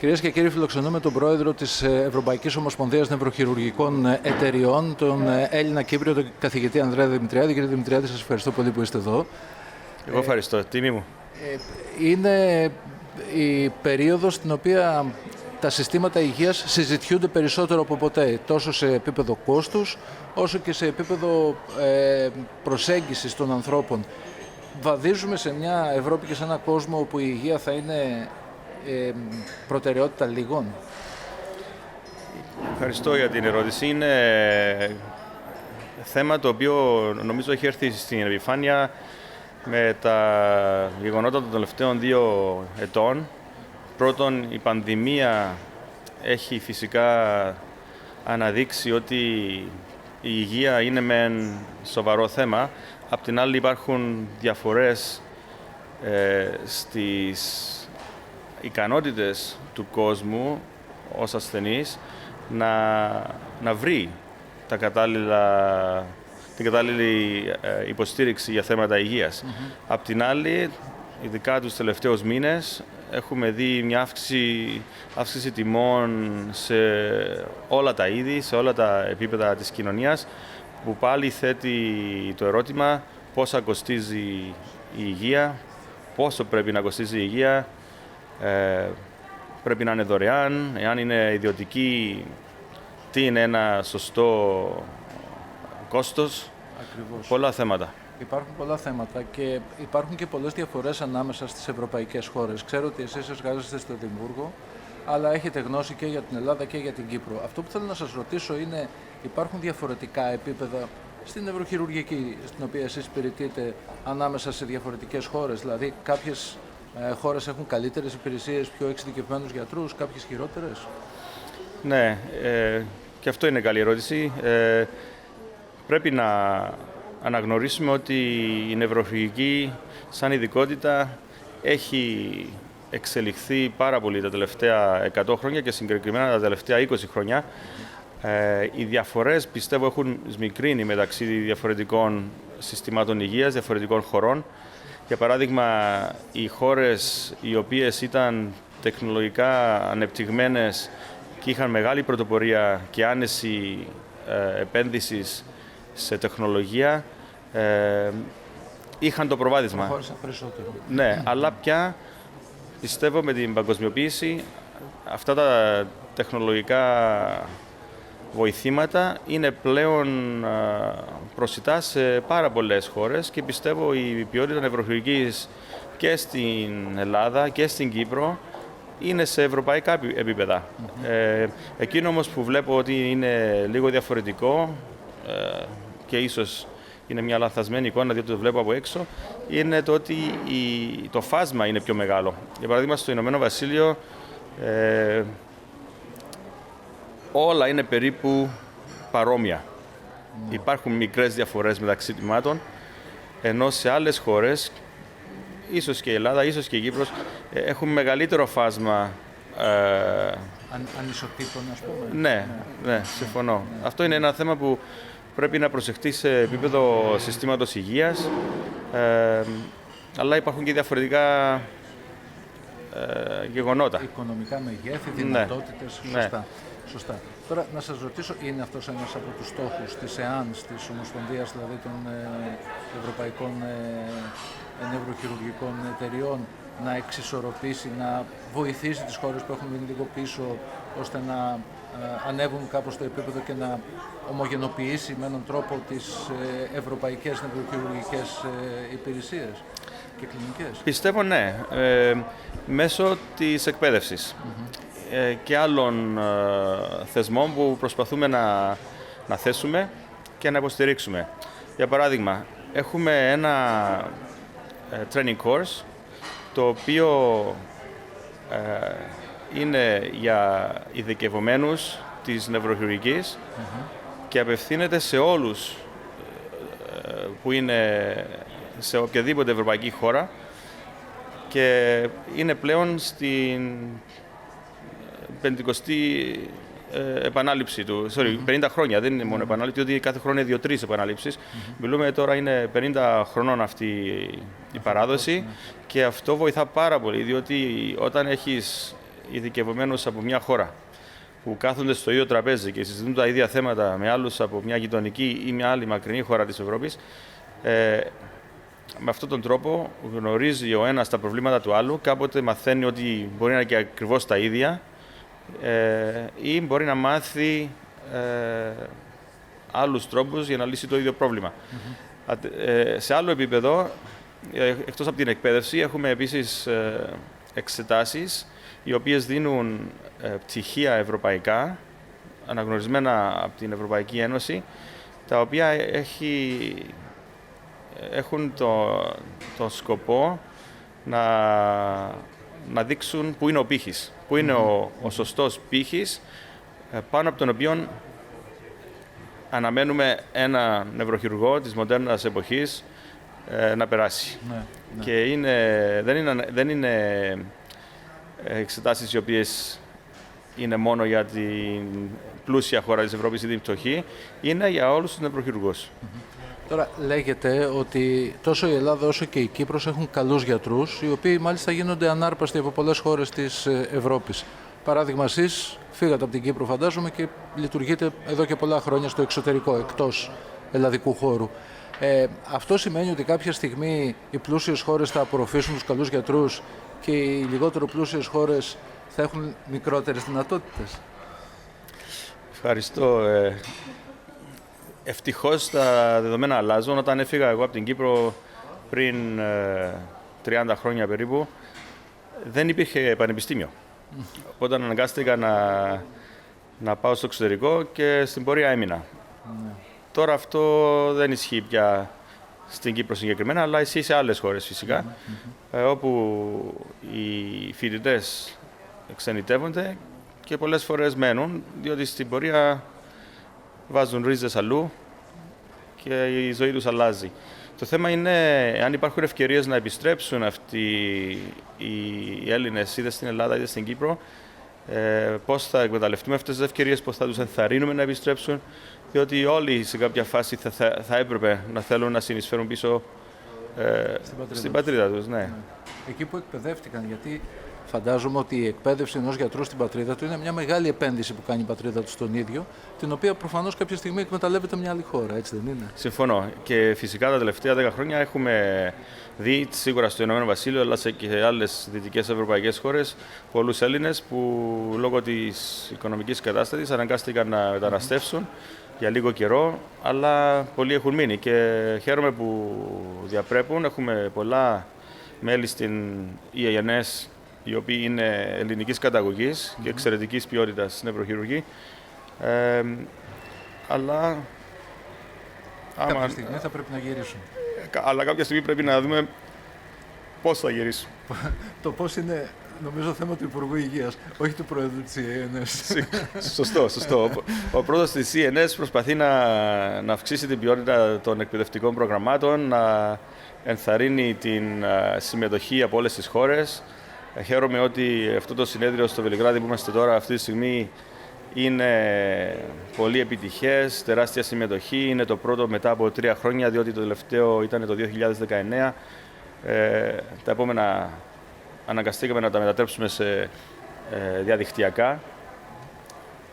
Κυρίες και κύριοι, φιλοξενούμε τον πρόεδρο της Ευρωπαϊκής Ομοσπονδίας Νευροχειρουργικών Εταιριών, τον Έλληνα Κύπριο, τον καθηγητή Ανδρέα Δημητριάδη. Κύριε Δημητριάδη, σας ευχαριστώ πολύ που είστε εδώ. Εγώ ευχαριστώ. Τιμή μου. Είναι η περίοδος στην οποία τα συστήματα υγείας συζητιούνται περισσότερο από ποτέ, τόσο σε επίπεδο κόστους, όσο και σε επίπεδο προσέγγισης των ανθρώπων. Βαδίζουμε σε μια Ευρώπη και σε έναν κόσμο όπου η υγεία θα είναι προτεραιότητα λίγων. Ευχαριστώ για την ερώτηση. Είναι θέμα το οποίο νομίζω έχει έρθει στην επιφάνεια με τα γεγονότα των τελευταίων 2 ετών. Πρώτον, η πανδημία έχει φυσικά αναδείξει ότι η υγεία είναι μεν σοβαρό θέμα. Απ' την άλλη υπάρχουν διαφορές στις ικανότητες του κόσμου ως ασθενής να βρει την κατάλληλη υποστήριξη για θέματα υγείας. Απ' την άλλη, ειδικά τους τελευταίους μήνες, έχουμε δει μια αύξηση τιμών σε όλα τα είδη, σε όλα τα επίπεδα της κοινωνίας, που πάλι θέτει το ερώτημα πόσα κοστίζει η υγεία, πόσο πρέπει να κοστίζει η υγεία, πρέπει να είναι δωρεάν, εάν είναι ιδιωτική, τι είναι ένα σωστό κόστος. Ακριβώς. Πολλά θέματα. Υπάρχουν πολλά θέματα και υπάρχουν και πολλές διαφορές ανάμεσα στις ευρωπαϊκές χώρες. Ξέρω ότι εσείς εργάζεστε στο Εδιμβούργο, αλλά έχετε γνώση και για την Ελλάδα και για την Κύπρο. Αυτό που θέλω να σας ρωτήσω είναι, υπάρχουν διαφορετικά επίπεδα στην νευροχειρουργική, στην οποία εσείς υπηρετείτε, ανάμεσα σε διαφορετικές χώρες? Δηλαδή, κάποιες χώρες έχουν καλύτερες υπηρεσίες, πιο εξειδικευμένους γιατρούς, κάποιες χειρότερες? Ναι, και αυτό είναι καλή ερώτηση. Πρέπει να αναγνωρίσουμε ότι η νευροχειρουργική σαν ειδικότητα έχει εξελιχθεί πάρα πολύ τα τελευταία 100 χρόνια και συγκεκριμένα τα τελευταία 20 χρόνια. Οι διαφορές, πιστεύω, έχουν σμικρύνει μεταξύ διαφορετικών συστημάτων υγείας, διαφορετικών χωρών. Για παράδειγμα, οι χώρες οι οποίες ήταν τεχνολογικά ανεπτυγμένες και είχαν μεγάλη πρωτοπορία και άνεση επένδυσης σε τεχνολογία, είχαν το προβάδισμα. Προχώρησαν περισσότερο. Ναι, αλλά πια πιστεύω με την παγκοσμιοποίηση αυτά τα τεχνολογικά βοηθήματα είναι πλέον προσιτά σε πάρα πολλές χώρες και πιστεύω η ποιότητα νευροχειρουργικής και στην Ελλάδα και στην Κύπρο είναι σε ευρωπαϊκά επίπεδα. Εκείνο όμως που βλέπω ότι είναι λίγο διαφορετικό και ίσως είναι μια λανθασμένη εικόνα διότι το βλέπω από έξω, είναι το ότι το φάσμα είναι πιο μεγάλο. Για παράδειγμα, στο Ηνωμένο Βασίλειο όλα είναι περίπου παρόμοια. Υπάρχουν μικρές διαφορές μεταξύ τιμάτων, ενώ σε άλλες χώρες, ίσως και η Ελλάδα, ίσως και η Κύπρος, έχουν μεγαλύτερο φάσμα Ανισοτήτων, ας πούμε. Ναι, συμφωνώ. Αυτό είναι ένα θέμα που πρέπει να προσεχτεί σε επίπεδο συστήματος υγείας, αλλά υπάρχουν και διαφορετικά γεγονότα. Οικονομικά μεγέθη, δυνατότητες, σωστά. Τώρα, να σας ρωτήσω, είναι αυτός ένας από τους στόχους της ΕΑΝ, της Ομοσπονδίας δηλαδή των Ευρωπαϊκών Νευροχειρουργικών Εταιριών, να εξισορροπήσει, να βοηθήσει τις χώρες που έχουν μείνει λίγο πίσω, ώστε να ανέβουν κάπως το επίπεδο και να ομογενοποιήσει με έναν τρόπο τις ευρωπαϊκές νευροχειρουργικές υπηρεσίες και κλινικές? Πιστεύω ναι, μέσω της εκπαίδευσης και άλλων θεσμών που προσπαθούμε να θέσουμε και να υποστηρίξουμε. Για παράδειγμα, έχουμε ένα training course το οποίο είναι για ειδικευομένους της νευροχειρουργικής και απευθύνεται σε όλους που είναι σε οποιαδήποτε ευρωπαϊκή χώρα και είναι πλέον στην 50η επανάληψη του. 50 χρόνια, δεν είναι μόνο επανάληψη, διότι κάθε χρόνο είναι 2-3 επανάληψεις. Μιλούμε τώρα, είναι 50 χρονών αυτή η παράδοση και αυτό βοηθά πάρα πολύ, διότι όταν έχεις ειδικευμένους από μια χώρα που κάθονται στο ίδιο τραπέζι και συζητούν τα ίδια θέματα με άλλους από μια γειτονική ή μια άλλη μακρινή χώρα της Ευρώπης, με αυτόν τον τρόπο γνωρίζει ο ένας τα προβλήματα του άλλου, κάποτε μαθαίνει ότι μπορεί να είναι και ακριβώς τα ίδια ή μπορεί να μάθει άλλους τρόπους για να λύσει το ίδιο πρόβλημα. Σε άλλο επίπεδο, εκτός από την εκπαίδευση, έχουμε επίσης εξετάσεις οι οποίες δίνουν πτυχία ευρωπαϊκά, αναγνωρισμένα από την Ευρωπαϊκή Ένωση, τα οποία έχουν το σκοπό να δείξουν πού είναι ο πύχης, πού είναι ο σωστός πύχης, πάνω από τον οποίο αναμένουμε ένα νευροχειρουργό της μοντέρνας εποχής να περάσει. Ναι. Και δεν είναι εξετάσεις οι οποίες είναι μόνο για την πλούσια χώρα της Ευρώπης ή την φτωχή, είναι για όλους τους νευροχειρουργούς. Τώρα λέγεται ότι τόσο η Ελλάδα όσο και η Κύπρος έχουν καλούς γιατρούς, οι οποίοι μάλιστα γίνονται ανάρπαστοι από πολλές χώρες της Ευρώπης. Παράδειγμα, εσείς φύγατε από την Κύπρο, φαντάζομαι, και λειτουργείτε εδώ και πολλά χρόνια στο εξωτερικό, εκτός ελλαδικού χώρου. Αυτό σημαίνει ότι κάποια στιγμή οι πλούσιες χώρες θα απορροφήσουν τους καλούς γιατρούς και οι λιγότερο πλούσιες χώρες θα έχουν μικρότερες δυνατότητες? Ευχαριστώ. Ευτυχώς τα δεδομένα αλλάζουν. Όταν έφυγα εγώ από την Κύπρο πριν 30 χρόνια περίπου, δεν υπήρχε πανεπιστήμιο. Όταν αναγκάστηκα να πάω στο εξωτερικό και στην πορεία έμεινα. Τώρα αυτό δεν ισχύει πια στην Κύπρο συγκεκριμένα, αλλά ισχύει σε άλλες χώρες φυσικά, όπου οι φοιτητές εξενητεύονται και πολλές φορές μένουν, διότι στην πορεία βάζουν ρίζες αλλού και η ζωή τους αλλάζει. Το θέμα είναι αν υπάρχουν ευκαιρίες να επιστρέψουν αυτοί οι Έλληνες είτε στην Ελλάδα είτε στην Κύπρο, πώς θα εκμεταλλευτούμε αυτές τις ευκαιρίες, πώς θα τους ενθαρρύνουμε να επιστρέψουν, διότι όλοι σε κάποια φάση θα έπρεπε να θέλουν να συνεισφέρουν πίσω στην πατρίδα τους. Ναι. Εκεί που εκπαιδεύτηκαν, γιατί φαντάζομαι ότι η εκπαίδευση ενός γιατρού στην πατρίδα του είναι μια μεγάλη επένδυση που κάνει η πατρίδα του στον ίδιο, την οποία προφανώς κάποια στιγμή εκμεταλλεύεται μια άλλη χώρα, έτσι δεν είναι? Συμφωνώ. Και φυσικά τα τελευταία 10 χρόνια έχουμε δει σίγουρα στο Ηνωμένο Βασίλειο, αλλά και σε άλλες δυτικές ευρωπαϊκές χώρες, πολλούς Έλληνες που λόγω της οικονομικής κατάστασης αναγκάστηκαν να μεταναστεύσουν για λίγο καιρό, αλλά πολλοί έχουν μείνει και χαίρομαι που διαπρέπουν. Έχουμε πολλά μέλη στην EANS, οι οποίοι είναι ελληνικής καταγωγής και εξαιρετικής ποιότητας νευροχειρουργοί. Αλλά κάποια στιγμή θα πρέπει να γυρίσουν. Αλλά κάποια στιγμή πρέπει να δούμε πώς θα γυρίσουν. Το πώς είναι, νομίζω, θέμα του Υπουργού Υγείας, όχι του Πρόεδρου της EANS. Σωστό. Ο πρόεδρος της EANS προσπαθεί να αυξήσει την ποιότητα των εκπαιδευτικών προγραμμάτων, να ενθαρρύνει την συμμετοχή από όλες τις χώρες. Χαίρομαι ότι αυτό το συνέδριο στο Βελιγράδι που είμαστε τώρα αυτή τη στιγμή είναι πολύ επιτυχές, τεράστια συμμετοχή. Είναι το πρώτο μετά από 3 χρόνια, διότι το τελευταίο ήταν το 2019. Τα επόμενα αναγκαστήκαμε να τα μετατρέψουμε σε διαδικτυακά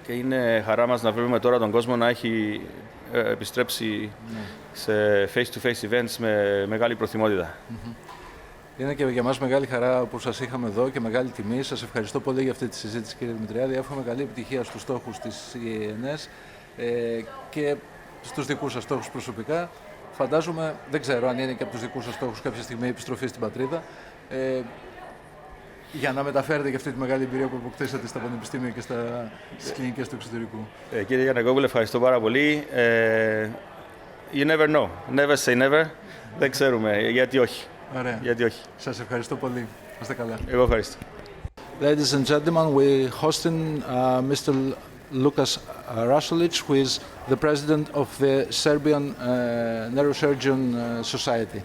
και είναι χαρά μας να βλέπουμε τώρα τον κόσμο να έχει επιστρέψει σε face-to-face events με μεγάλη προθυμότητα. Είναι και για μας μεγάλη χαρά που σας είχαμε εδώ και μεγάλη τιμή. Σας ευχαριστώ πολύ για αυτή τη συζήτηση, κύριε Δημητριάδη. Εύχομαι καλή επιτυχία στους στόχους της EANS και στους δικούς σας στόχους προσωπικά. Φαντάζομαι, δεν ξέρω αν είναι και από τους δικούς σας στόχους κάποια στιγμή η επιστροφή στην πατρίδα, για να μεταφέρετε και αυτή τη μεγάλη εμπειρία που αποκτήσατε στα πανεπιστήμια και στις κλινικές του εξωτερικού. Κύριε Γιαννακόπουλε, ευχαριστώ πάρα πολύ. You never know. Never say never. Δεν ξέρουμε. Γιατί όχι. Ωραία. Γιατί όχι. Σας ευχαριστώ πολύ. Είστε καλά. Εγώ ευχαριστώ. Ladies and gentlemen, we're hosting Mr. Lukas Rasolic, who is the president of the Serbian Neurosurgeon Society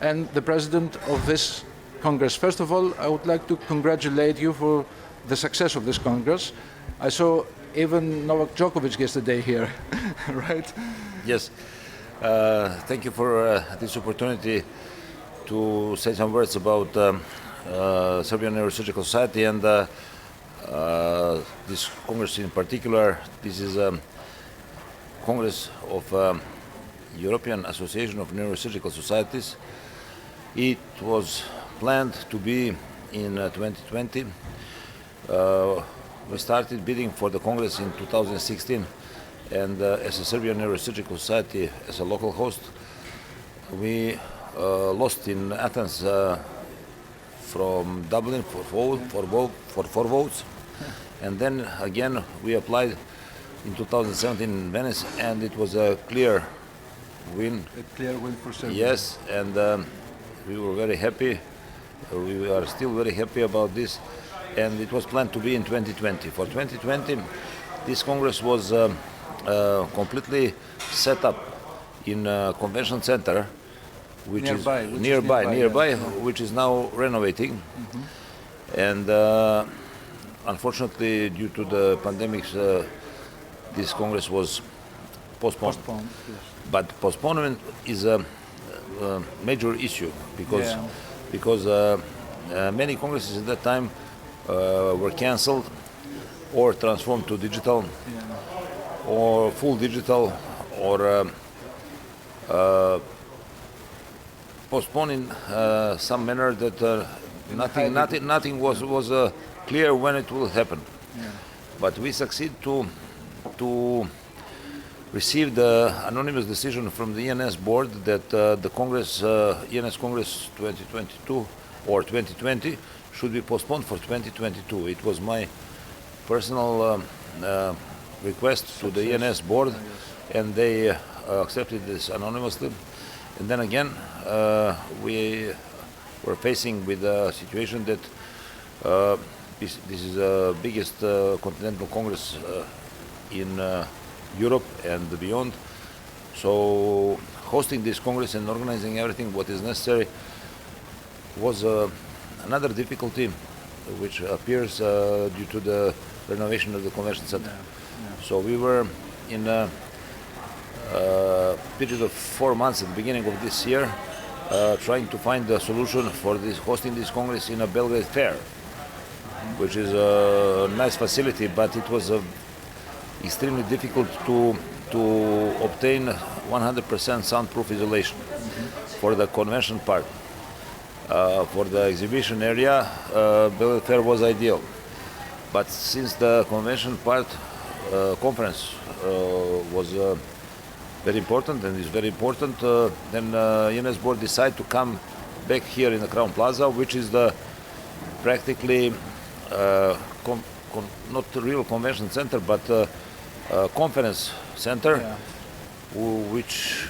and the president of this Congress. First of all, I would like to congratulate you for the success of this Congress. I saw even Novak Djokovic yesterday here, right? Yes. Thank you for this opportunity to say some words about Serbian Neurosurgical Society, and This Congress in particular, this is a Congress of European Association of Neurosurgical Societies. It was planned to be in 2020. We started bidding for the Congress in 2016, and as a Serbian Neurosurgical Society, as a local host, we lost in Athens from Dublin for 4 votes, and then again we applied in 2017 in Venice, and it was a clear win. A clear win for Serbia. Yes, and we were very happy. We are still very happy about this, and it was planned to be in 2020. For 2020, this Congress was completely set up in a convention center, which Nearby, is which is nearby, nearby, yeah. which is now renovating. And unfortunately, due to the pandemic, this Congress was postponed. Yes. But postponement is a major issue because Yeah. many congresses at that time were cancelled or transformed to digital or full digital or postponed in some manner that nothing was clear when it will happen. Yeah. But we succeed to receive the anonymous decision from the ENS board that the Congress, ENS Congress 2022 or 2020 should be postponed for 2022. It was my personal request to the ENS board, and they accepted this anonymously. And then again, we were facing with a situation that this is the biggest continental Congress in Europe and beyond. So hosting this Congress and organizing everything what is necessary was another difficulty which appears due to the renovation of the convention center. So we were in a period of 4 months at the beginning of this year trying to find a solution for this hosting this Congress in a Belgrade Fair, which is a nice facility, but it was extremely difficult to obtain 100% soundproof isolation for the convention part. For the exhibition area, Belgrade Fair was ideal. But since the convention part, conference was very important and is very important, then ENS board decided to come back here in the Crown Plaza, which is the practically not a real convention center, but conference center, which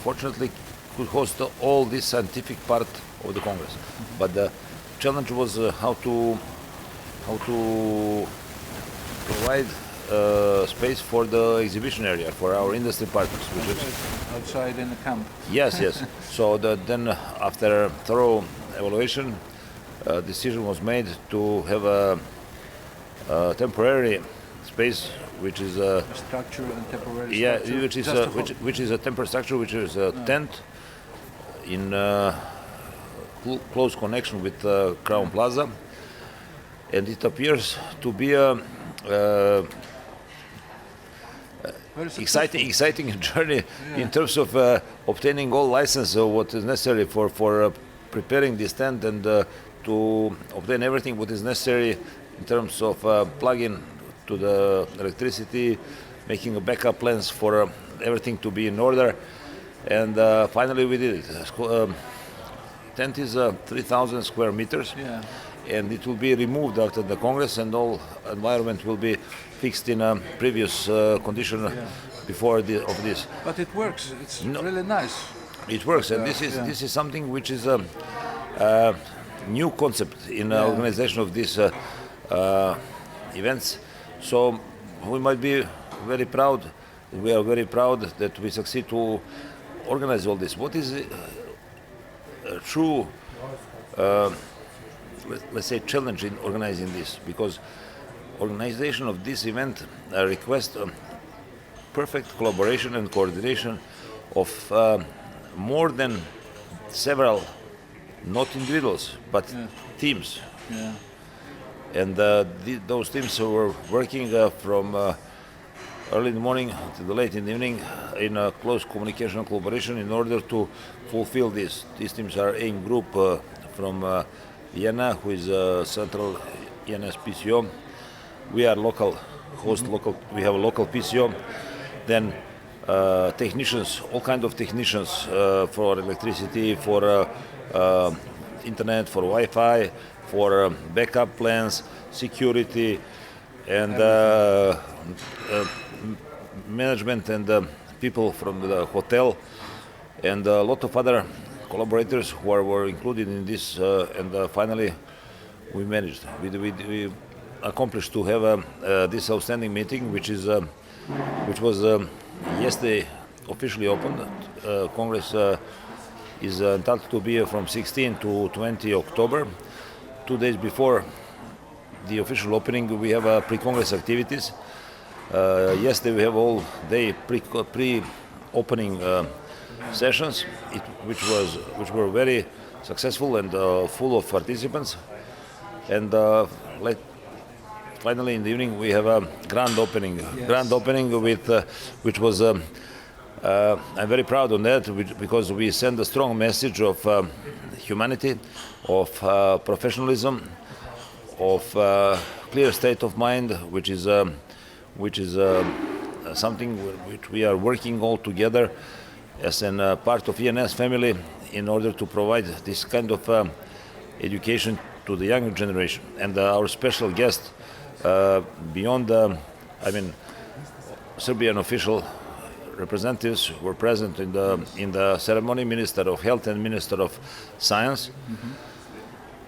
fortunately could host all this scientific part of the Congress. But the challenge was how to provide space for the exhibition area for our industry partners, which is Outside in the camp. yes. So then, after thorough evaluation, decision was made to have a temporary space, which is a Structure and temporary yeah, structure. which is a temporary structure, which is a tent in close connection with Crown Plaza, and it appears to be a Very successful. exciting journey in terms of obtaining all license of what is necessary for preparing this tent and to obtain everything what is necessary in terms of plugging to the electricity, making a backup plans for everything to be in order, and finally we did it. Tent is 3,000 square meters. Yeah. And it will be removed after the Congress, and all environment will be fixed in a previous condition before of this. But it works. It's really nice. It works, and this is something which is a new concept in organization of these events. So we might be very proud. We are very proud that we succeed to organize all this. What is a true let's say challenge in organizing this, because organization of this event requests perfect collaboration and coordination of more than several, not individuals, but teams. Yeah. and those teams were working from early in the morning to the late in the evening in close communication and collaboration in order to fulfill this. These teams are in group from Vienna, who is central ENS PCO. We are local host, we have a local PCO. Then technicians, all kinds of technicians for electricity, for internet, for Wi-Fi, for backup plans, security, and management, and people from the hotel, and a lot of other collaborators who were included in this. And finally, we managed. We accomplished to have this outstanding meeting, which was yesterday officially opened. Congress is entitled to be from 16 to 20 October. 2 days before the official opening, we have pre-Congress activities. Yesterday we have all day pre-opening sessions, which were very successful and full of participants. And finally in the evening we have a grand opening. Yes. Grand opening with which was I'm very proud on that, because we send a strong message of humanity, of professionalism, of clear state of mind, which is something which we are working all together as a part of ENS family in order to provide this kind of education to the younger generation. And our special guest, beyond Serbian official representatives were present in the ceremony, Minister of Health and Minister of Science. Mm-hmm.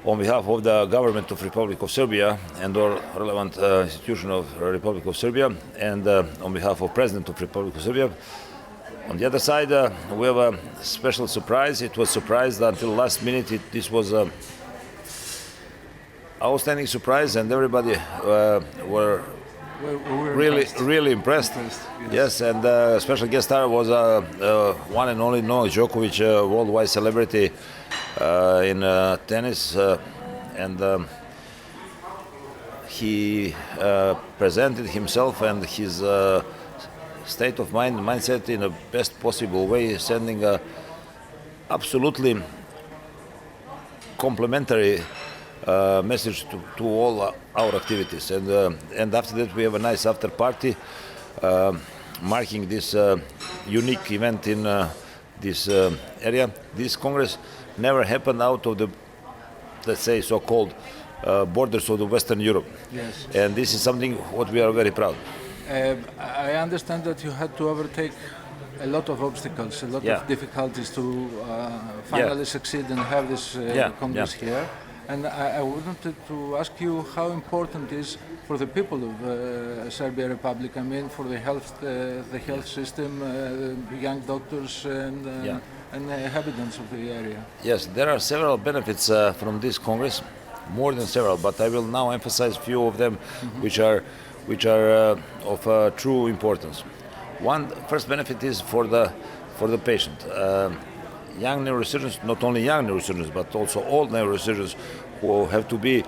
On behalf of the government of Republic of Serbia and all relevant institution of Republic of Serbia, and on behalf of President of Republic of Serbia. On the other side, we have a special surprise. It was surprised until last minute. This was an outstanding surprise, and everybody were really impressed. Yes, and special guest star was one and only Novak Djokovic, a worldwide celebrity in tennis, and he presented himself and his state of mindset in the best possible way, sending a absolutely complimentary message to all our activities. And after that we have a nice after party marking this unique event in this area. This Congress never happened out of the, let's say, so-called borders of the Western Europe. Yes. And this is something what we are very proud. I understand that you had to overtake a lot of obstacles, a lot of difficulties to finally succeed and have this Congress here. And I wanted to ask you how important it is for the people of Serbia Republic, I mean for the health system, young doctors and inhabitants of the area. Yes, there are several benefits from this Congress, more than several, but I will now emphasize a few of them, mm-hmm. which are of true importance. One first benefit is for the patient. Young neurosurgeons, not only young neurosurgeons, but also old neurosurgeons who have to be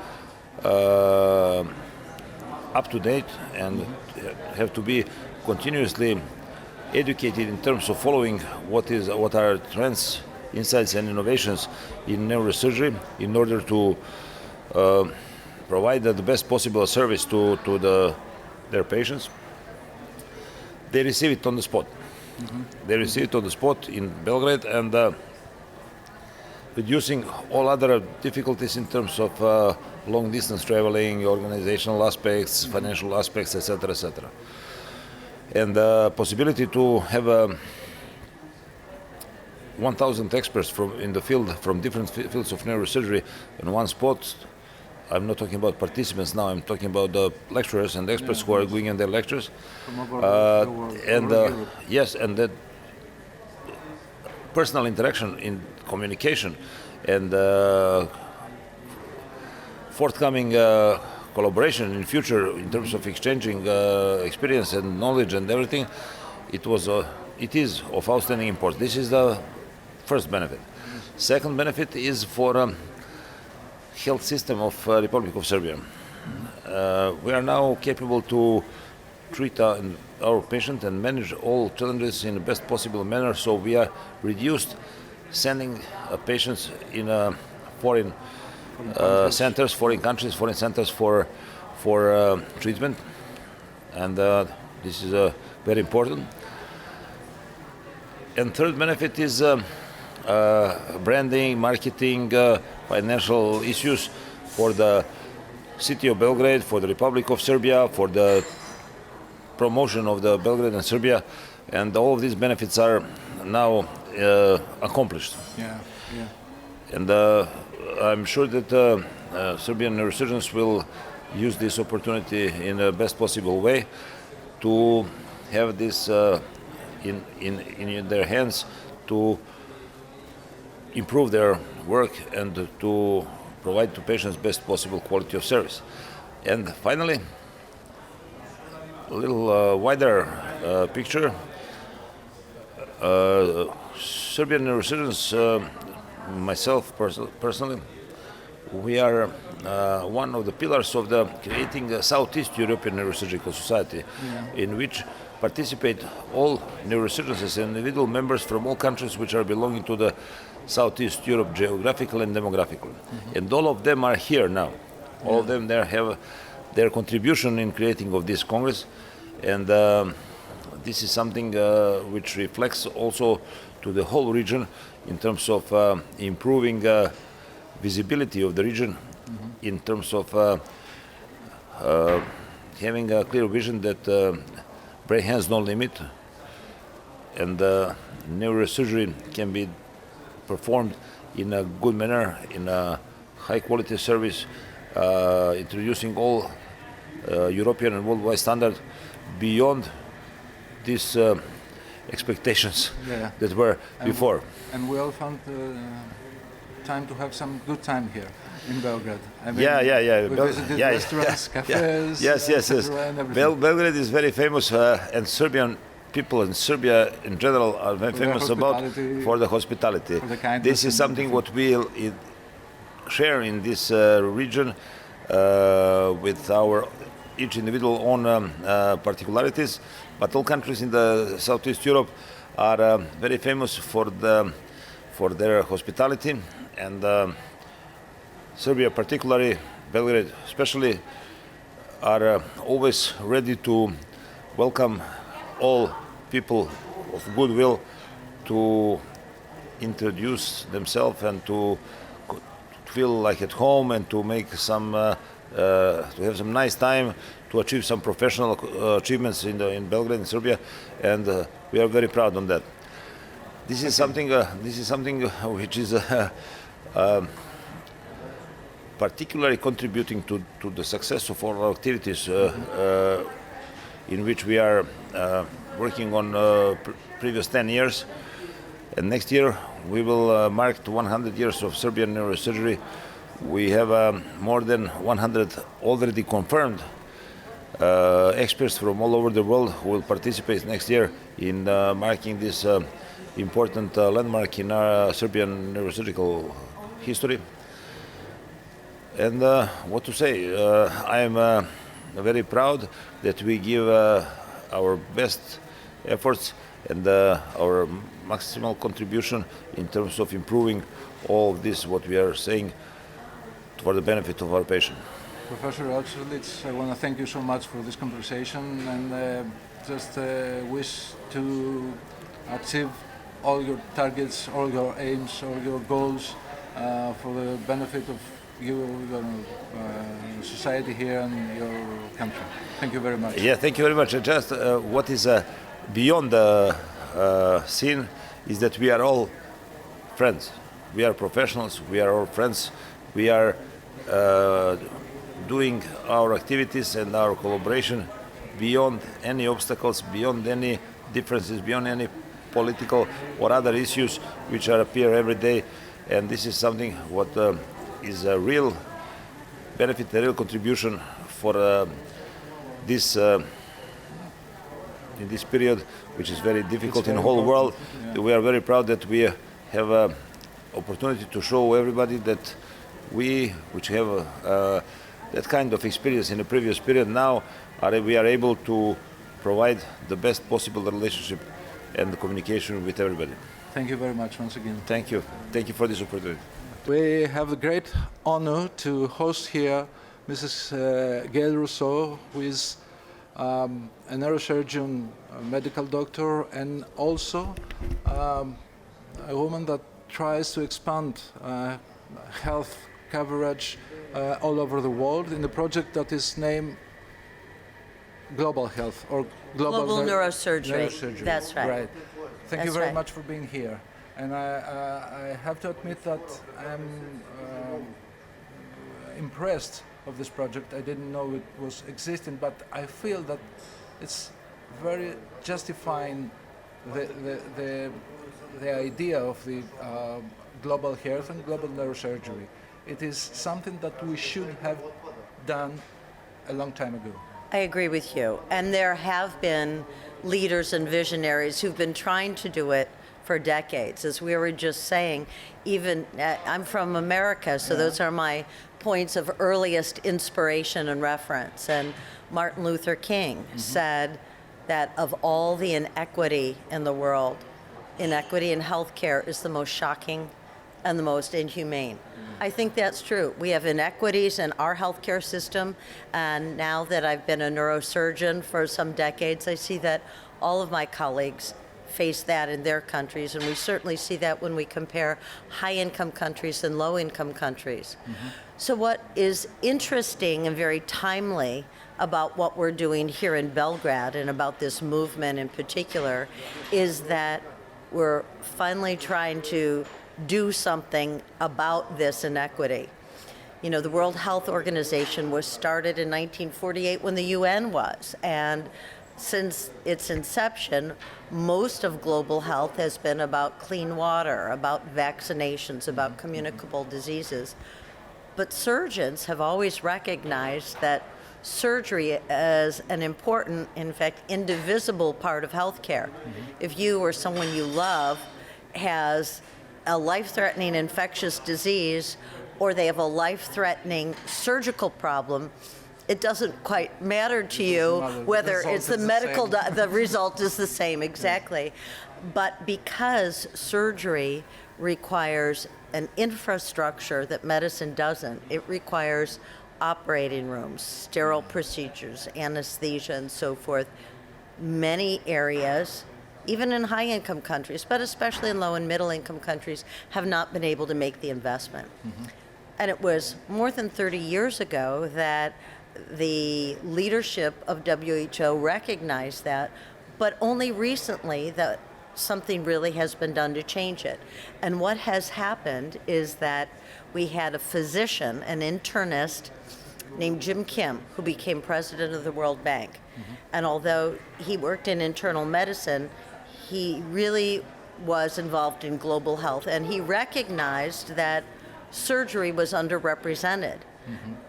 up to date and have to be continuously educated in terms of following what are trends, insights and innovations in neurosurgery in order to provide the best possible service to their patients. They receive it on the spot. Mm-hmm. They receive it on the spot in Belgrade, and reducing all other difficulties in terms of long distance traveling, organizational aspects, financial aspects, etc., etc. And the possibility to have 1,000 experts in the field from different fields of neurosurgery in one spot. I'm not talking about participants now, I'm talking about the lecturers and experts who are going in their lectures. From over the world, and yes, and that personal interaction in communication and forthcoming collaboration in future in terms of exchanging experience and knowledge and everything, it is of outstanding importance. This is the first benefit. Second benefit is for health system of Republic of Serbia. we are now capable to treat our patient and manage all challenges in the best possible manner. So we are reduced sending patients in foreign centers, foreign countries, foreign centers for treatment, and this is very important. And third benefit is branding, marketing, financial issues for the city of Belgrade, for the Republic of Serbia, for the promotion of the Belgrade and Serbia, and all of these benefits are now accomplished. Yeah, yeah. And I'm sure that Serbian neurosurgeons will use this opportunity in the best possible way to have this in their hands to improve their work and to provide to patients best possible quality of service. And finally, a little wider picture. Serbian neurosurgeons, myself personally, we are one of the pillars of the creating a Southeast European Neurosurgical Society, in which participate all neurosurgeons as individual members from all countries which are belonging to the Southeast Europe geographically and demographically. And all of them are here now. All of them there have their contribution in creating of this Congress. And this is something which reflects also to the whole region in terms of improving visibility of the region, in terms of having a clear vision that brain has no limit, and neurosurgery can be performed in a good manner, in a high quality service, introducing all European and worldwide standard beyond these expectations that were before. And we all found time to have some good time here in Belgrade. I mean, yeah. We visited restaurants, cafes, Yes. and everything. Belgrade is very famous, and Serbian people and Serbia in general are very famous for the hospitality. For the kindness. This is something what we share in this region with our each individual own particularities, but all countries in the Southeast Europe are very famous for their hospitality, and Serbia particularly, Belgrade especially, are always ready to welcome all people of goodwill to introduce themselves and to feel like at home and to make some to have some nice time, to achieve some professional achievements in Belgrade and Serbia, and we are very proud on that. This is something which is particularly contributing to the success of all our activities, in which we are working on previous 10 years. And next year we will mark 100 years of Serbian neurosurgery. We have more than 100 already confirmed experts from all over the world who will participate next year in marking this important landmark in our Serbian neurosurgical history. And what to say, I am very proud that we give our best efforts and our maximal contribution in terms of improving all of this, what we are saying, for the benefit of our patient. Professor Austерлitz, I want to thank you so much for this conversation, and just wish to achieve all your targets, all your aims, all your goals for the benefit of your society here and your country. Thank you very much. Yeah, thank you very much. Just what is beyond the scene is that we are all friends. We are professionals. We are all friends. We are doing our activities and our collaboration beyond any obstacles, beyond any differences, beyond any political or other issues which appear every day. And this is something what is a real benefit, a real contribution for this in this period, which is very difficult in the whole world. Yeah. We are very proud that we have an opportunity to show everybody that we, which have that kind of experience in the previous period. Now we are able to provide the best possible relationship and the communication with everybody. Thank you very much once again. Thank you. Thank you for this opportunity. We have the great honor to host here Mrs. Gail Rousseau, who is a neurosurgeon, a medical doctor, and also a woman that tries to expand health coverage all over the world in a project that is named Global Health or Global Neurosurgery. That's right. Right. Thank you That's very right. much for being here. And I have to admit that I'm impressed of this project. I didn't know it was existing, but I feel that it's very justifying the idea of the global health and global neurosurgery. It is something that we should have done a long time ago. I agree with you. And there have been leaders and visionaries who've been trying to do it for decades. As we were just saying, even I'm from America, so those are my points of earliest inspiration and reference. And Martin Luther King said that of all the inequity in the world, inequity in healthcare is the most shocking and the most inhumane. I think that's true. We have inequities in our healthcare system, and now that I've been a neurosurgeon for some decades, I see that all of my colleagues face that in their countries, and we certainly see that when we compare high-income countries and low-income countries. So what is interesting and very timely about what we're doing here in Belgrade and about this movement in particular is that we're finally trying to do something about this inequity. You know, the World Health Organization was started in 1948 when the UN was, and since its inception, most of global health has been about clean water, about vaccinations, about communicable diseases. But surgeons have always recognized that surgery is an important, in fact, indivisible part of healthcare. If you or someone you love has a life-threatening infectious disease, or they have a life-threatening surgical problem, it doesn't quite matter to you whether it's the medical, the result is the same, exactly. But because surgery requires an infrastructure that medicine doesn't, it requires operating rooms, sterile procedures, anesthesia, and so forth. Many areas, even in high-income countries, but especially in low and middle-income countries, have not been able to make the investment. And it was more than 30 years ago that the leadership of WHO recognized that, but only recently that something really has been done to change it. And what has happened is that we had a physician, an internist named Jim Kim, who became president of the World Bank. And although he worked in internal medicine, he really was involved in global health, and he recognized that surgery was underrepresented.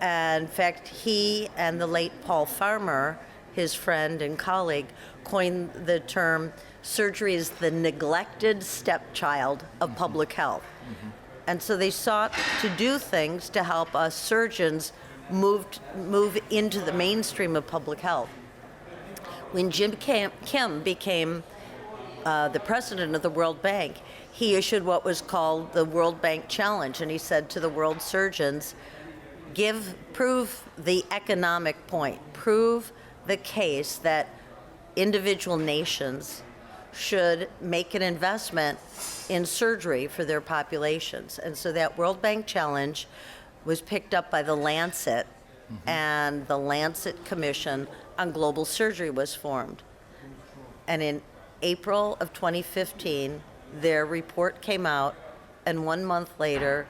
And in fact, he and the late Paul Farmer, his friend and colleague, coined the term surgery is the neglected stepchild of public health. And so they sought to do things to help us surgeons move into the mainstream of public health. When Jim Kim became the president of the World Bank, he issued what was called the World Bank Challenge, and he said to the world surgeons, prove the economic point, prove the case that individual nations should make an investment in surgery for their populations. And so that World Bank Challenge was picked up by the Lancet, and the Lancet Commission on Global Surgery was formed. And in April of 2015, their report came out, and 1 month later,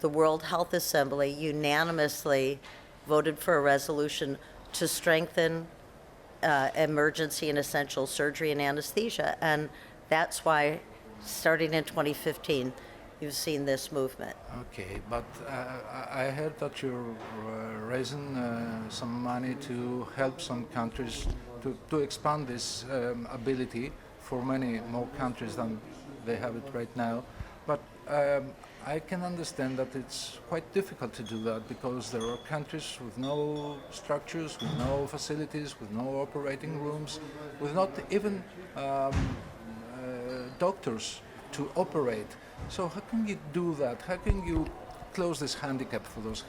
the World Health Assembly unanimously voted for a resolution to strengthen emergency and essential surgery and anesthesia. And that's why, starting in 2015, you've seen this movement. Okay, but I heard that you're raising some money to help some countries to expand this ability for many more countries than they have it right now. But I can understand that it's quite difficult to do that because there are countries with no structures, with no facilities, with no operating rooms, with not even doctors to operate. So how can you do that? How can you close this handicap for those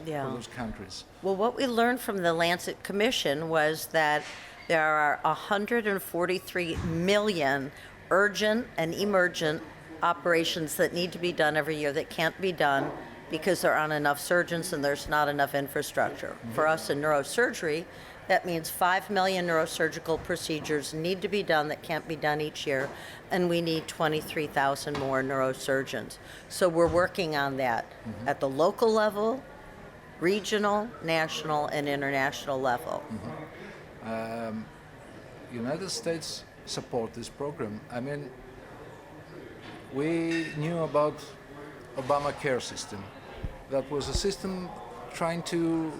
countries? Well, what we learned from the Lancet Commission was that there are 143 million urgent and emergent operations that need to be done every year that can't be done because there aren't enough surgeons and there's not enough infrastructure. For us in neurosurgery, that means 5 million neurosurgical procedures need to be done that can't be done each year, and we need 23,000 more neurosurgeons. So we're working on that at the local level, regional, national, and international level. United States support this program. I mean, we knew about Obamacare system. That was a system trying to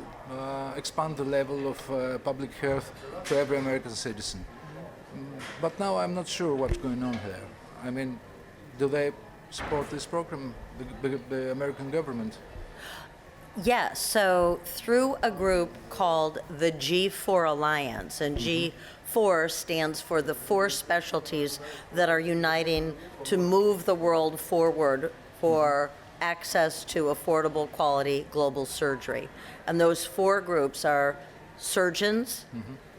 expand the level of public health to every American citizen. But now I'm not sure what's going on there. I mean, do they support this program, the American government? Yes, so through a group called the G4 Alliance, and G4 stands for the 4 specialties that are uniting to move the world forward for access to affordable, quality global surgery. And those 4 groups are surgeons,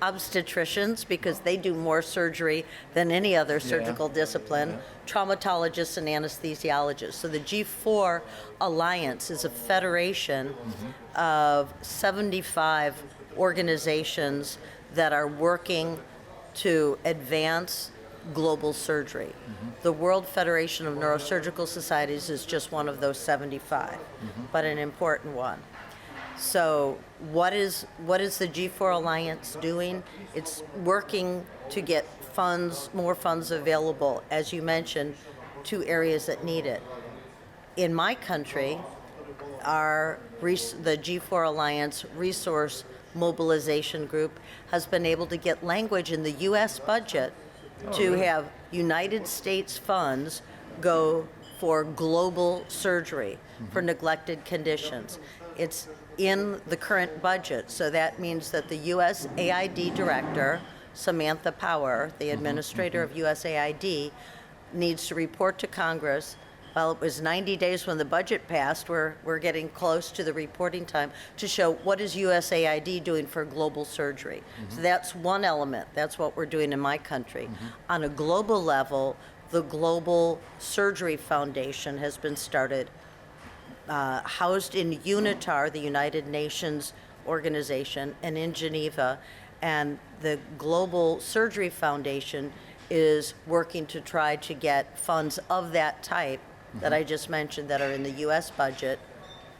obstetricians, because they do more surgery than any other surgical discipline, traumatologists and anesthesiologists. So the G4 Alliance is a federation of 75 organizations that are working to advance global surgery. The World Federation of Neurosurgical Societies is just one of those 75, but an important one. So what is the G4 Alliance doing? It's working to get funds, more funds available, as you mentioned, to areas that need it. In my country, the G4 Alliance Resource Mobilization Group has been able to get language in the U.S. budget to have United States funds go for global surgery for neglected conditions. It's in the current budget, so that means that the USAID director, Samantha Power, the administrator of USAID, needs to report to Congress. Well, it was 90 days when the budget passed. We're getting close to the reporting time to show what is USAID doing for global surgery. So that's one element. That's what we're doing in my country. On a global level, the Global Surgery Foundation has been started, housed in UNITAR, the United Nations organization, and in Geneva. And the Global Surgery Foundation is working to try to get funds of that type that I just mentioned that are in the U.S. budget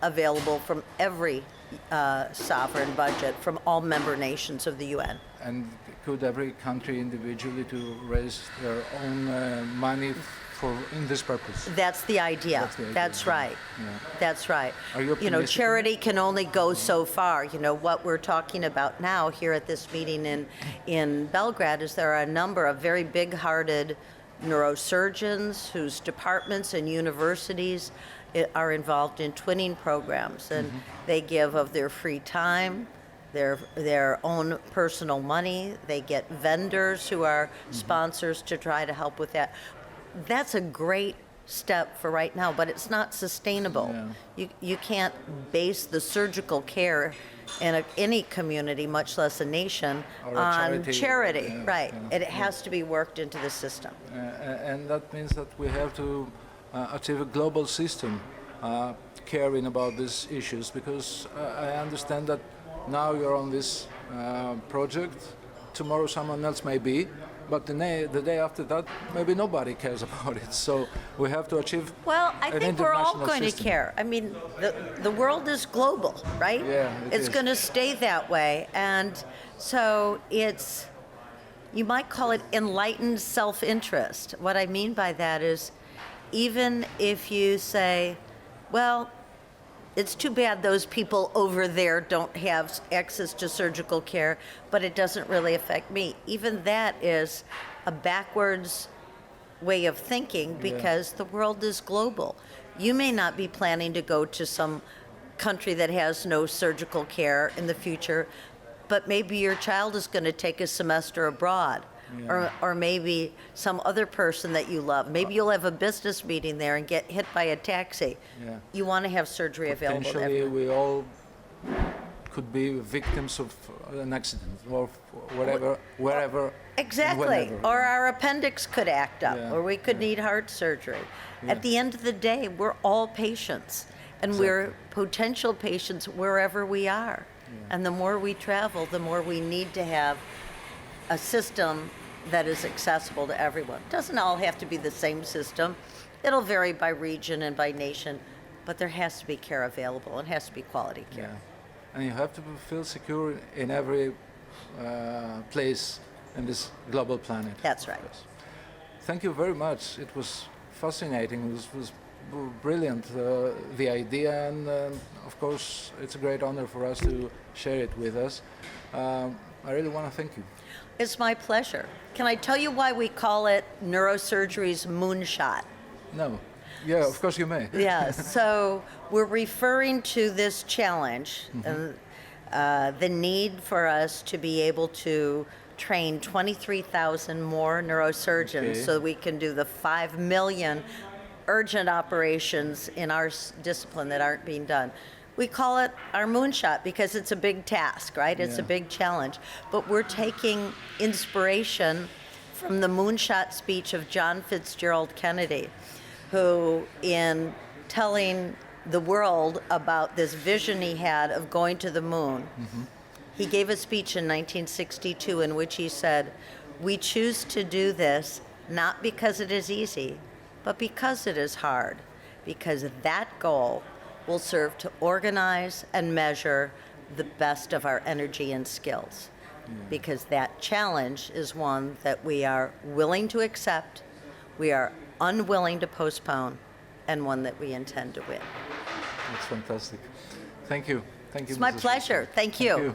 available from every sovereign budget from all member nations of the UN. And could every country individually to raise their own money in this purpose? That's the idea. That's right. Yeah. That's right. Are you optimistic? Charity can only go so far. What we're talking about now here at this meeting in Belgrade is there are a number of very big-hearted neurosurgeons whose departments and universities are involved in twinning programs, and they give of their free time, their own personal money. They get vendors who are sponsors to try to help with that. That's a great step for right now, but it's not sustainable. You can't base the surgical care in any community, much less a nation, on charity. Right. It has to be worked into the system. And that means that we have to achieve a global system caring about these issues, because I understand that now you're on this project, tomorrow someone else may be, but the day after that, maybe nobody cares about it. So we have to achieve. Well, I think we're all going system. to care. I mean, the world is global, right? Yeah, it's going to stay that way. And so you might call it enlightened self-interest. What I mean by that is, even if you say, well, it's too bad those people over there don't have access to surgical care, but it doesn't really affect me. Even that is a backwards way of thinking, because the world is global. You may not be planning to go to some country that has no surgical care in the future, but maybe your child is going to take a semester abroad. Or maybe some other person that you love. Maybe you'll have a business meeting there and get hit by a taxi. Yeah. You want to have surgery available to Potentially, everyone. we all could be victims of an accident or whatever, wherever. and Exactly. whenever. Or our appendix could act up, Yeah, or we could need heart surgery. Yeah. At the end of the day, we're all patients, and we're potential patients wherever we are. And the more we travel, the more we need to have a system that is accessible to everyone. Doesn't all have to be the same system. It'll vary by region and by nation, but there has to be care available. It has to be quality care. Yeah. And you have to feel secure in every place in this global planet. That's right. Yes. Thank you very much. It was fascinating. It was brilliant, the idea, and of course, it's a great honor for us to share it with us. I really want to thank you. It's my pleasure. Can I tell you why we call it neurosurgery's moonshot? No. Yeah, of course you may. Yeah, so we're referring to this challenge, the need for us to be able to train 23,000 more neurosurgeons Okay. so that we can do the 5 million urgent operations in our discipline that aren't being done. We call it our moonshot because it's a big task, right? It's a Yeah. big challenge. But we're taking inspiration from the moonshot speech of John Fitzgerald Kennedy, who, in telling the world about this vision he had of going to the moon, he gave a speech in 1962 in which he said, "We choose to do this not because it is easy, but because it is hard, because that goal will serve to organize and measure the best of our energy and skills. Because that challenge is one that we are willing to accept, we are unwilling to postpone, and one that we intend to win." It's fantastic. Thank you. Thank you. It's my Mrs. pleasure. Fisher. Thank you. Thank you.